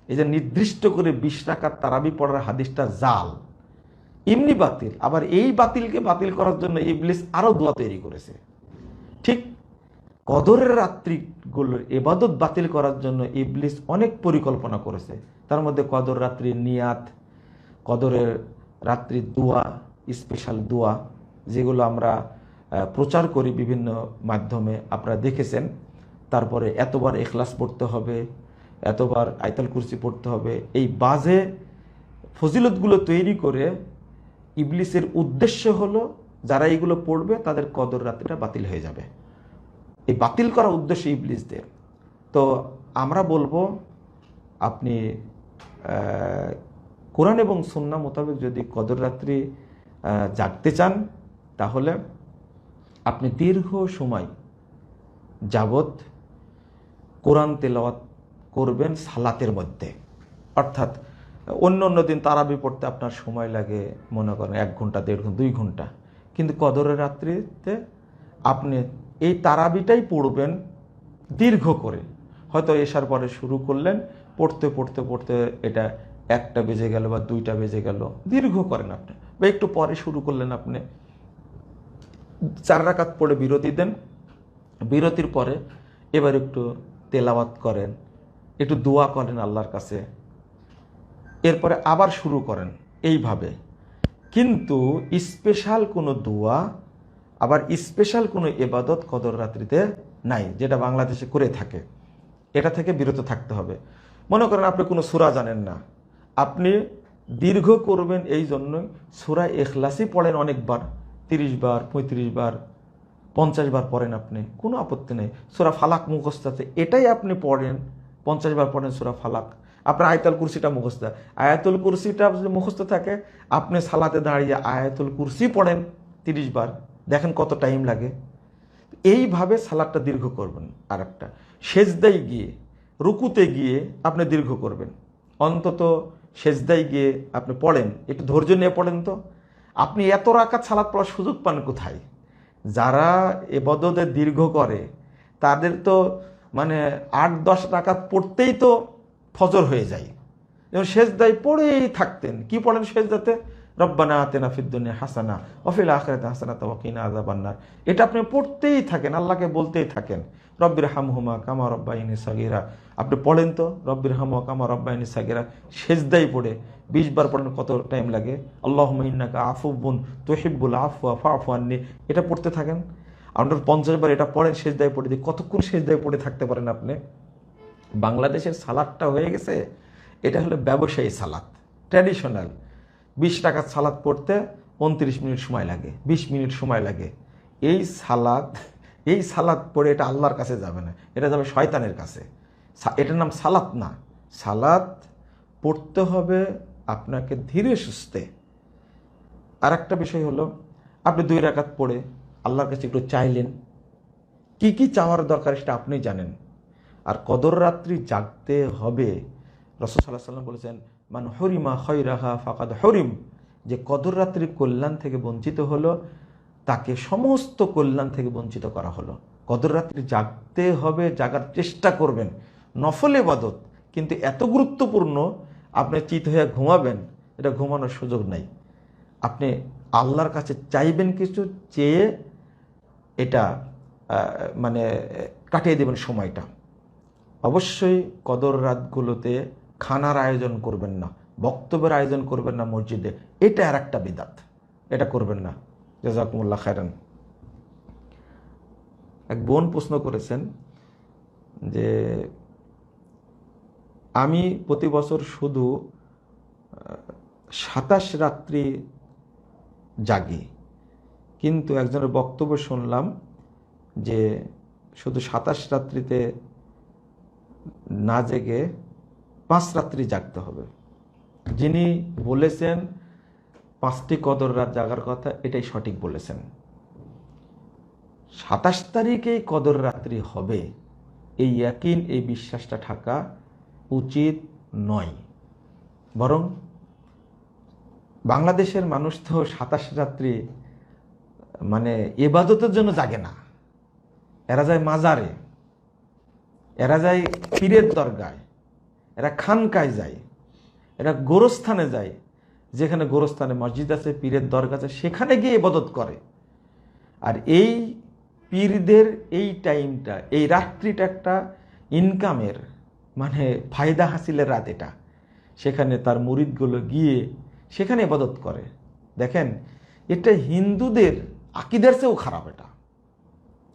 এই যে নির্দিষ্ট করে 20 রাকাত তারাবি পড়ার হাদিসটা জাল, এমনি বাতিল। আবার এই বাতিলকে বাতিল করার জন্য ইবলিস আরো দোয়া তৈরি করেছে। ঠিক কদরের রাত্রিগুলোর ইবাদত বাতিল করার জন্য ইবলিস অনেক পরিকল্পনা করেছে। তার মধ্যে কদর রাত্রির নিয়াত, কদরের রাত্রির দোয়া, স্পেশাল দোয়া যেগুলো আমরা প্রচার করি বিভিন্ন মাধ্যমে, আপনারা দেখেছেন। তারপরে এতবার ইখলাস পড়তে হবে, এতবার আয়াতুল কুরসি পড়তে হবে। এই বাজে ফজিলতগুলো তৈরি করে ইবলিসের উদ্দেশ্য হলো যারা এগুলো পড়বে তাদের কদর রাত্রিটা বাতিল হয়ে যাবে। এই বাতিল করা উদ্দেশ্য ইবলিসদের। তো আমরা বলবো, আপনি কোরআন এবং সুন্নাহ মোতাবেক যদি কদর রাত্রি জাগতে চান, তাহলে আপনি দীর্ঘ সময় যাবত কোরআন তেলাওয়াত করবেন সালাতের মধ্যে। অর্থাৎ অন্য দিন তারাবি পড়তে আপনার সময় লাগে মনে করেন 1 ঘন্টা, 1.5 ঘন্টা, 2 ঘন্টা, কিন্তু কদরের রাত্রিতে আপনি এই তারাবিটাই পড়বেন দীর্ঘ করে। হয়তো এশার পরে শুরু করলেন, পড়তে পড়তে পড়তে এটা 1টা বেজে গেল বা 2টা বেজে গেল, দীর্ঘ করেন আপনি। বা একটু পরে শুরু করলেন, আপনি 4 রাকাত পড়ে বিরতি দেন, বিরতির পরে এবার একটু তেলাওয়াত করেন, একটু দোয়া করেন আল্লাহর কাছে, এরপরে আবার শুরু করেন এইভাবে। কিন্তু স্পেশাল কোনো দোয়া আবার স্পেশাল কোনো ইবাদত কদর রাত্রিতে নাই, যেটা বাংলাদেশে করে থাকে। এটা থেকে বিরত থাকতে হবে। মনে করেন আপনি কোনো সূরা জানেন না, আপনি দীর্ঘ করবেন এই জন্যই সূরা ইখলাসই পড়েন অনেকবার, 30 বার, 35 বার, 50 বার পড়েন, আপনি কোনো আপত্তি নেই। সূরা ফালাক মুখস্থ আছে, এটাই আপনি পড়েন, 50 বার পড়েন সূরা ফালাক। আপনার আয়াতুল কুরসিটা মুখস্থ, আয়াতুল কুরসিটা যদি মুখস্থ থাকে, আপনি সালাতে দাঁড়িয়ে আয়াতুল কুরসি পড়েন 30 বার, দেখেন কত টাইম লাগে। এইভাবে সালাদটা দীর্ঘ করবেন। আর একটা, সেজদায় গিয়ে, রুকুতে গিয়ে আপনি দীর্ঘ করবেন। অন্তত সেজদায় গিয়ে আপনি পড়েন, একটু ধৈর্য নিয়ে পড়েন। তো আপনি এত রাকাত সালাত পড়ার সুযোগ পান কোথায়? যারা ইবাদতে দীর্ঘ করে তাদের তো মানে 8-10 রাকাত পড়তেই তো ফজর হয়ে যায়। যেমন সেজদায় পড়েই থাকতেন। কি পড়েন সেজদাতে? রব্বানা আতিনা ফিদ দুনিয়া হাসানা ওয়া ফিল আখিরাতি হাসানাতাও ওয়া কিনা আযাবান্নার। এটা আপনি পড়তেই থাকেন, আল্লাহকে বলতেই থাকেন, রব্বির হামহুমা কামা রব্বায়ানি সাগীরা। আপনি পড়েন তো রব্বির হামহুমা কামা রব্বায়ানি সাগীরা, সেজদায় পড়ে 20 বার পড়েন, কত টাইম লাগে? আল্লাহুম্মা ইন্নাকা আফুবুন তুহিব্বুল আফওয়া ফাফু আন্নি, এটা পড়তে থাকেন। আপনার 50 বার এটা পড়েন সেজদায় পড়ে দিয়ে, কতক্ষণ সেজদায় পড়ে থাকতে পারেন আপনি? বাংলাদেশের সালাদটা হয়ে গেছে, এটা হলো ব্যবসায়ী সালাদ, ট্র্যাডিশনাল। 20 টাকার সালাদ পড়তে 29 মিনিট সময় লাগে, 20 মিনিট সময় লাগে। এই সালাদ পড়ে এটা আল্লাহর কাছে যাবে না, এটা যাবে শয়তানের কাছে। এটার নাম সালাত না। সালাত পড়তে হবে আপনাকে ধীরে সুস্থে। আর একটা বিষয় হলো, আপনি 2 রাকাত পড়ে আল্লাহর কাছে একটু চাইলেন, কি কি চাওয়ার দরকার সেটা আপনি জানেন। আর কদর রাত্রি জাগতে হবে। রাসূল সাল্লাল্লাহু আলাইহি ওয়াসাল্লাম বলেছেন, মান হরিমা খায়রাহা ফাকাদ হরিম, যে কদর রাত্রির কল্যাণ থেকে বঞ্চিত হলো, তাকে সমস্ত কল্যাণ থেকে বঞ্চিত করা হলো। কদর রাত্রি জাগতে হবে, জাগার চেষ্টা করবেন, নফল ইবাদত, কিন্তু এত গুরুত্বপূর্ণ আপনি চিত হয়ে ঘুমাবেন, এটা ঘুমানোর সুযোগ নাই। আপনি আল্লাহর কাছে চাইবেন কিছু, চেয়ে এটা মানে কাটিয়ে দেবেন সময়টা। অবশ্যই কদর রাতগুলোতে খানার আয়োজন করবেন না, বক্তব্যের আয়োজন করবেন না মসজিদে, এটা আর একটা বিদাত, এটা করবেন না। জাযাকুমুল্লাহ খায়রান। এক বোন প্রশ্ন করেছেন যে আমি প্রতি বছর শুধু 27 রাত্রি জাগি, কিন্তু একজনের বক্তব্য শুনলাম যে শুধু 27 রাত্রিতে না জেগে 5 রাত্রি জাগতে হবে। যিনি বলেছেন 5টি কদর রাত জাগার কথা, এটাই সঠিক বলেছেন। 27 তারিখেই কদর রাত্রি হবে, এই ইয়াকিন, এই বিশ্বাসটা থাকা উচিত নয়। বরং বাংলাদেশের মানুষ তো 27 রাত্রি মানে ইবাদতের জন্য জাগে না, এরা যায় মাজারে, এরা যায় পীরের দরগায়, এরা খানকায় যায়, এরা গোরস্থানে যায়, যেখানে গোরস্থানে মসজিদ আছে, পীরের দরগা আছে, সেখানে গিয়ে ইবাদত করে। আর এই পীরদের এই টাইমটা, এই রাত্রিটা একটা ইনকামের মানে ফায়দা হাসিলের রাত এটা। সেখানে তার মুরিদগুলো গিয়ে সেখানে ইবাদত করে। দেখেন, এটা হিন্দুদের আকীদার চেয়েও খারাপ। এটা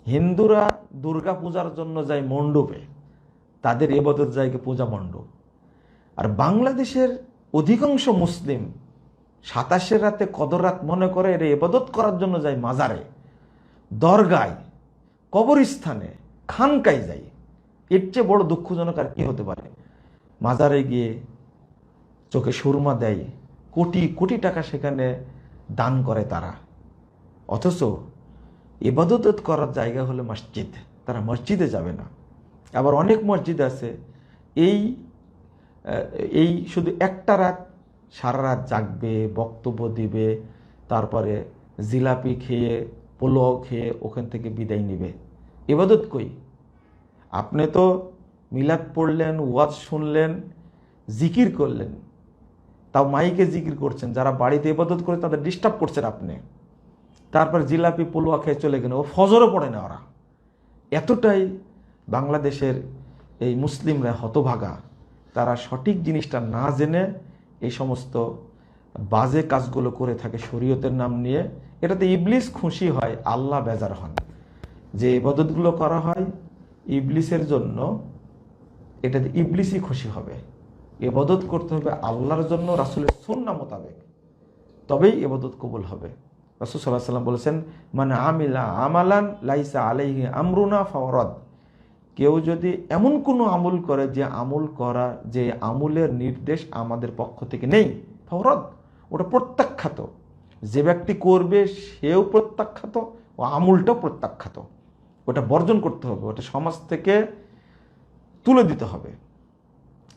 হিন্দুরা দুর্গা পূজার জন্য যায় মণ্ডপে, তাদের ইবাদত জায়গায় পূজা মণ্ডপ। আর বাংলাদেশের অধিকাংশ মুসলিম 27 রাতে কদর রাত মনে করে এর ইবাদত করার জন্য যায় মাজারে, দরগায়, কবরস্থানে, খানকায় যায়। এর চেয়ে বড় দুঃখজনক আর কি হতে পারে? মাজারে গিয়ে চোখে সুরমা দেয়, কোটি কোটি টাকা সেখানে দান করে তারা, অথচ ইবাদত করার জায়গা হলো মসজিদ, তারা মসজিদে যাবে না। আবার অনেক মসজিদ আছে এই শুধু একটা রাত সারা রাত জাগবে, বক্তব্য দিবে, তারপরে জিলাপি খেয়ে, পোলাও খেয়ে ওখান থেকে বিদায় নিবে। ইবাদত কই? আপনি তো মিলাদ পড়লেন, ওয়াজ শুনলেন, জিকির করলেন, তাও মাইকে জিকির করছেন, যারা বাড়িতে ইবাদত করে তাদের ডিস্টার্ব করছেন আপনি। তারপর জিলাপি পোলোয়া খেয়ে চলে গেলেন, ও ফজরও পড়ে না ওরা। এতটাই বাংলাদেশের এই মুসলিমরা হতভাগা, তারা সঠিক জিনিসটা না জেনে এই সমস্ত বাজে কাজগুলো করে থাকে শরীয়তের নাম নিয়ে। এটাতে ইবলিস খুশি হয়, আল্লাহ বেজার হন। যে ইবাদতগুলো করা হয় ইবলিসের জন্য, এটাতে ইবলিসই খুশি হবে। ইবাদত করতে হবে আল্লাহর জন্য, রাসূলের সুন্নাহ মোতাবেক, তবেই ইবাদত কবুল হবে। রাসূল সাল্লাল্লাহু আলাইহি ওয়াসাল্লাম বলেছেন, মান আমিলা আমালান লাইসা আলাইহি আমরুনা ফাওরাদ। কেউ যদি এমন কোনো আমল করে যে আমলের নির্দেশ আমাদের পক্ষ থেকে নেই, ফাওরাদ, ওটা প্রত্যাখ্যাত। যে ব্যক্তি করবে সেও প্রত্যাখ্যাত, ও আমলটাও প্রত্যাখ্যাত। ওটা বর্জন করতে হবে, ওটা সমাজ থেকে তুলে দিতে হবে।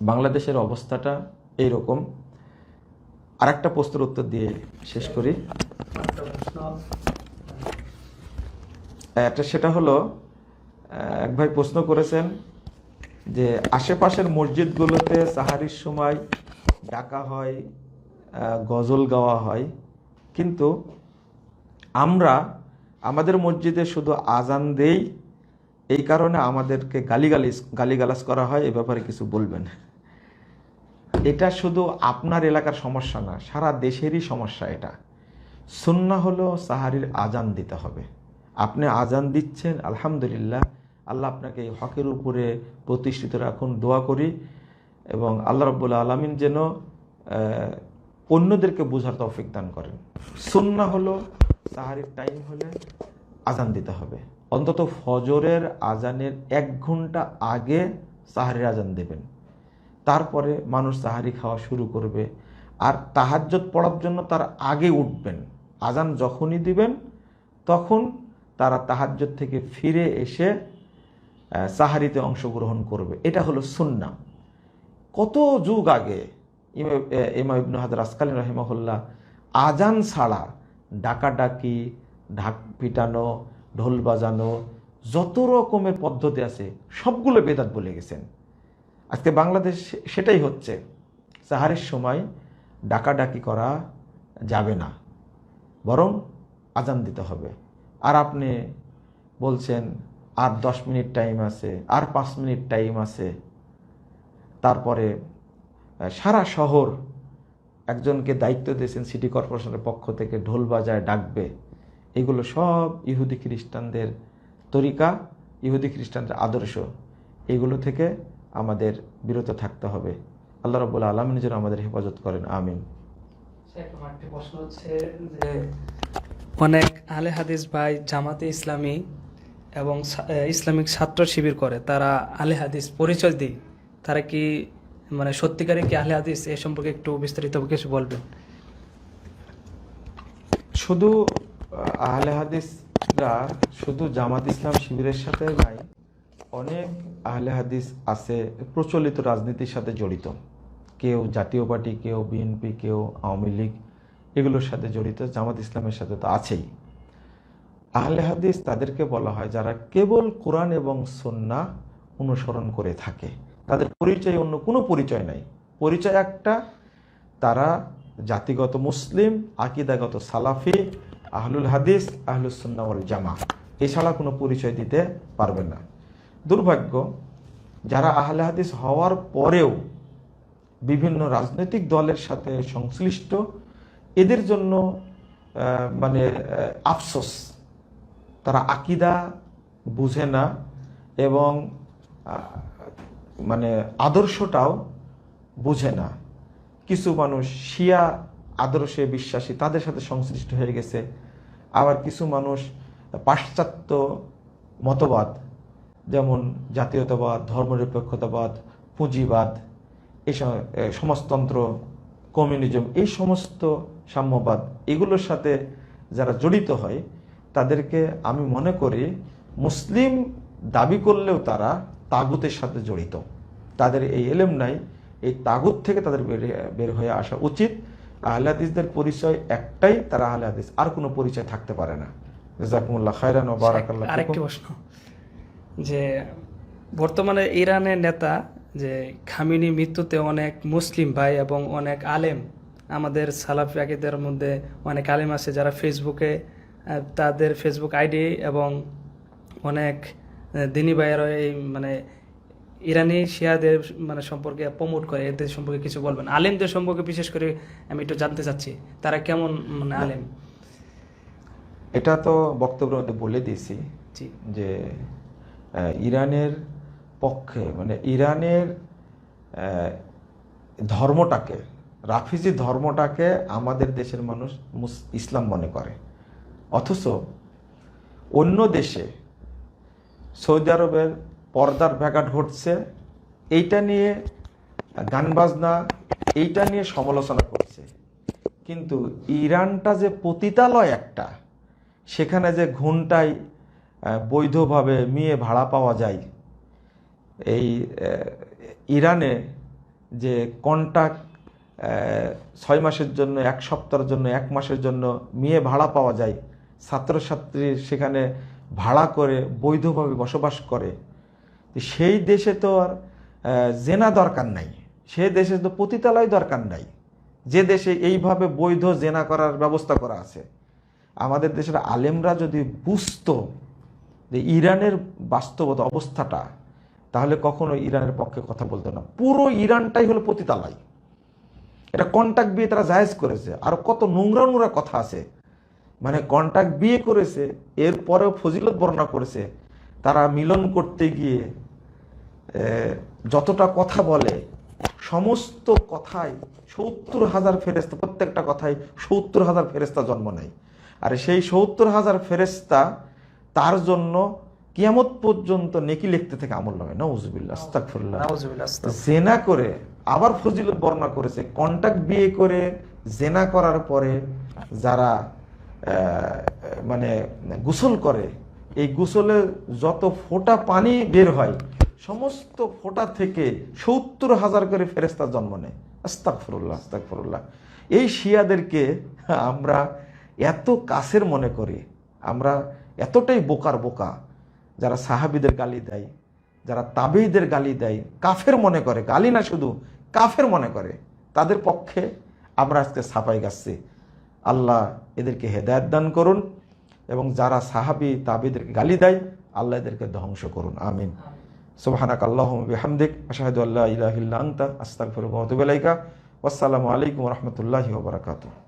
বাংলাদেশের অবস্থাটা এইরকম। আর একটা প্রশ্নের উত্তর দিয়ে শেষ করি। সেটা হলো, এক ভাই প্রশ্ন করেছেন যে আশেপাশের মসজিদগুলোতে সাহারির সময় ডাকা হয়, গজল গাওয়া হয়, কিন্তু আমরা আমাদের মসজিদে শুধু আজান দেই, এই কারণে আমাদেরকে গালিগালাজ করা হয়, এ ব্যাপারে কিছু বলবেন? এটা শুধু আপনার এলাকার সমস্যা না, সারা দেশেরই সমস্যা এটা। সুন্নাহ হলো সাহারির আজান দিতে হবে। আপনি আজান দিচ্ছেন, আলহামদুলিল্লাহ, আল্লাহ আপনাকে এই হকের উপরে প্রতিষ্ঠিত রাখুন, দোয়া করি। এবং আল্লাহ রাব্বুল আলামিন যেন অন্যদেরকে বোঝার তৌফিক দান করেন। সুন্নাহ হলো সাহারির টাইম হলে আজান দিতে হবে। অন্তত ফজরের আজানের 1 ঘন্টা আগে সাহারির আজান দেবেন, তারপরে মানুষ সাহারি খাওয়া শুরু করবে। আর তাহাজ্জুদ পড়ার জন্য তার আগে উঠবেন। আজান যখনই দিবেন তখন তারা তাহাজ্জুদ থেকে ফিরে এসে সাহারিতে অংশগ্রহণ করবে। এটা হলো সুন্নাহ। কত যুগ আগে ইমাম ইবনে হাজার আসকালানী রাহিমাহুল্লাহ আজান ছাড়া ডাকাডাকি, ঢাক পিটানো, ঢোল বাজানো, যত রকমের পদ্ধতি আছে সবগুলো বেদাত বলে গেছেন। আজকে বাংলাদেশ সেটাই হচ্ছে। সাহারের সময় ডাকাডাকি করা যাবে না, বরং আজান দিতে হবে। আর আপনি বলছেন আর 10 মিনিট টাইম আছে, আর 5 মিনিট টাইম আছে। তারপরে সারা শহর একজনকে দায়িত্ব দিয়েছেন সিটি কর্পোরেশনের পক্ষ থেকে, ঢোল বাজায় ডাকবে। এগুলো সব ইহুদি খ্রিস্টানদের তরিকা, ইহুদি খ্রিস্টানদের আদর্শ। এগুলো থেকে আমাদের বিরত থাকতে হবে। আল্লাহ রাব্বুল আলামিন যেন আমাদের হেফাজত করেন, আমিন। একটি প্রশ্ন হচ্ছে যে অনেক আহলে হাদিস ভাই জামাতে ইসলামী এবং ইসলামিক ছাত্র শিবির করে, তারা আহলে হাদিস পরিচয় দেয়, তারা কি মানে সত্যিকারে কি আহলে হাদিস? এ সম্পর্কে একটু বিস্তারিত কিছু বলবেন। শুধু আহলে হাদিসরা শুধু জামাত ইসলাম শিবিরের সাথে নাই, অনেক আহলে হাদিস আছে প্রচলিত রাজনীতির সাথে জড়িত। কেউ জাতীয় পার্টি, কেউ বিএনপি, কেউ আওয়ামী লীগ, এগুলোর সাথে জড়িত। জামাত ইসলামের সাথে তো আছেই। আহলে হাদিস তাদেরকে বলা হয় যারা কেবল কোরআন এবং সুন্নাহ অনুসরণ করে থাকে। তাদের পরিচয় অন্য কোনো পরিচয় নাই। পরিচয় একটা, তারা জাতিগত মুসলিম, আকীদাগত সালাফি, আহলুল হাদিস, আহলুস সুন্নাহ ওয়াল জামাহ, এছাড়া কোনো পরিচয় দিতে পারবে না। দুর্ভাগ্য, যারা আহলে হাদিস হওয়ার পরেও বিভিন্ন রাজনৈতিক দলের সাথে সংশ্লিষ্ট, এদের জন্য মানে আফসোস, তারা আকীদা বুঝে না এবং মানে আদর্শটাও বুঝে না। কিছু মানুষ শিয়া আদর্শে বিশ্বাসী, তাদের সাথে সংশ্লিষ্ট হয়ে গেছে। আবার কিছু মানুষ পাশ্চাত্য মতবাদ, যেমন জাতীয়তাবাদ, ধর্মনিরপেক্ষতাবাদ, পুঁজিবাদ, এই সমাজতন্ত্র, কমিউনিজম, এই সমস্ত সাম্যবাদ, এগুলোর সাথে যারা জড়িত হয়, তাদেরকে আমি মনে করি মুসলিম দাবি করলেও তারা তাগুতের সাথে জড়িত। তাদের এই এলেম নাই, এই তাগুত থেকে তাদের বের হয়ে আসা উচিত। আহলে হাদিসদের পরিচয় একটাই, তারা আহলে হাদিস, আর কোনো পরিচয় থাকতে পারে না। জাযাকুমুল্লাহ খায়রান ওয়া বারাকাল্লাহু ফিকুম। আরেকটি প্রশ্ন, যে বর্তমানে ইরানের নেতা যে খামেনি মৃত্যুতে অনেক মুসলিম ভাই এবং অনেক আলেম, আমাদের সালাফি আকীদার মধ্যে অনেক আলেম আছে যারা ফেসবুকে তাদের ফেসবুক আইডি এবং অনেক দিনী ভাইয়েরা এই মানে ইরানি শিয়াদের মানে সম্পর্কে প্রমোট করে, এদের সম্পর্কে কিছু বলবেন। আলেমদের সম্পর্কে বিশেষ করে আমি একটু জানতে চাচ্ছি, তারা কেমন মানে আলেম? এটা তো বক্তব্যের মধ্যে বলে দিয়েছি যে ইরানের পক্ষে, মানে ইরানের ধর্মটাকে, রাফিজি ধর্মটাকে আমাদের দেশের মানুষ ইসলাম মনে করে। অথচ অন্য দেশে, সৌদি আরবের পর্দার ব্যাঘাট ঘটছে, এইটা নিয়ে গান বাজনা, এইটা নিয়ে সমালোচনা করছে। কিন্তু ইরানটা যে পতিতালয় একটা, সেখানে যে ঘন্টায় বৈধভাবে মেয়ে ভাড়া পাওয়া যায়, এই ইরানে যে কন্ট্রাক্ট 6 মাসের জন্য, 1 সপ্তাহের জন্য, 1 মাসের জন্য মেয়ে ভাড়া পাওয়া যায়, ছাত্রছাত্রী সেখানে ভাড়া করে বৈধভাবে বসবাস করে, সেই দেশে তো আর জেনা দরকার নাই, সেই দেশে তো পতিতালয় দরকার নাই, যে দেশে এইভাবে বৈধ জেনা করার ব্যবস্থা করা আছে। আমাদের দেশের আলেমরা যদি বুঝতো যে ইরানের বাস্তবতা অবস্থাটা, তাহলে কখনো ইরানের পক্ষে কথা বলতো না। পুরো ইরানটাই হলো পতিতালয়। এটা কন্ট্রাক্ট বিয়ে তারা জায়েজ করেছে। আর কত নোংরা নোংরা কথা আছে, মানে কন্ট্রাক্ট বিয়ে করেছে, এরপরেও ফজিলত বর্ণনা করেছে। তারা মিলন করতে গিয়ে যতটা কথা বলে, সমস্ত কথায় 70,000 ফেরেশতা, প্রত্যেকটা কথায় 70,000 ফেরেশতা জন্ম নেয়। আর সেই 70,000 ফেরেশতা তার জন্য কিয়ামত পর্যন্ত নেকি লিখতে থেকে আমল নামে। নাউজুবিল্লাহ, আস্তাগফিরুল্লাহ। জেনা করে আবার ফজিলত বর্ণনা করেছে। কন্ট্রাক্ট বিয়ে করে জেনা করার পরে যারা মানে গোসল করে, এই গোসলে যত ফোঁটা পানি বের হয়, সমস্ত ফোঁটা থেকে 70,000 করে ফেরেশতা জন্ম নেয়। আস্তাগফিরুল্লাহ, আস্তাগফিরুল্লাহ। এই শিয়াদেরকে আমরা এত কাছের মনে করি, আমরা এতটাই বোকার বোকা, যারা সাহাবিদের গালি দেয়, যারা তাবেঈদের গালি দেয়, কাফের মনে করে, গালি না শুধু কাফের মনে করে, তাদের পক্ষে আমরা আজকে সাফাই গাচ্ছি। আল্লাহ এদেরকে হেদায়েত দান করুন, এবং যারা সাহাবী তাবেঈদেরকে গালি দেয় আল্লাহ এদেরকে ধ্বংস করুন, আমিন। সুবহানাক আল্লাহুম্মা বিহামদিক আশহাদু আল্লা ইলাহা ইল্লা আনতা আস্তাগফিরুকা ওয়া আতুবু ইলাইকা। ওয়াসসালামু আলাইকুম ওয়া রাহমাতুল্লাহি ওয়া বারাকাতুহু।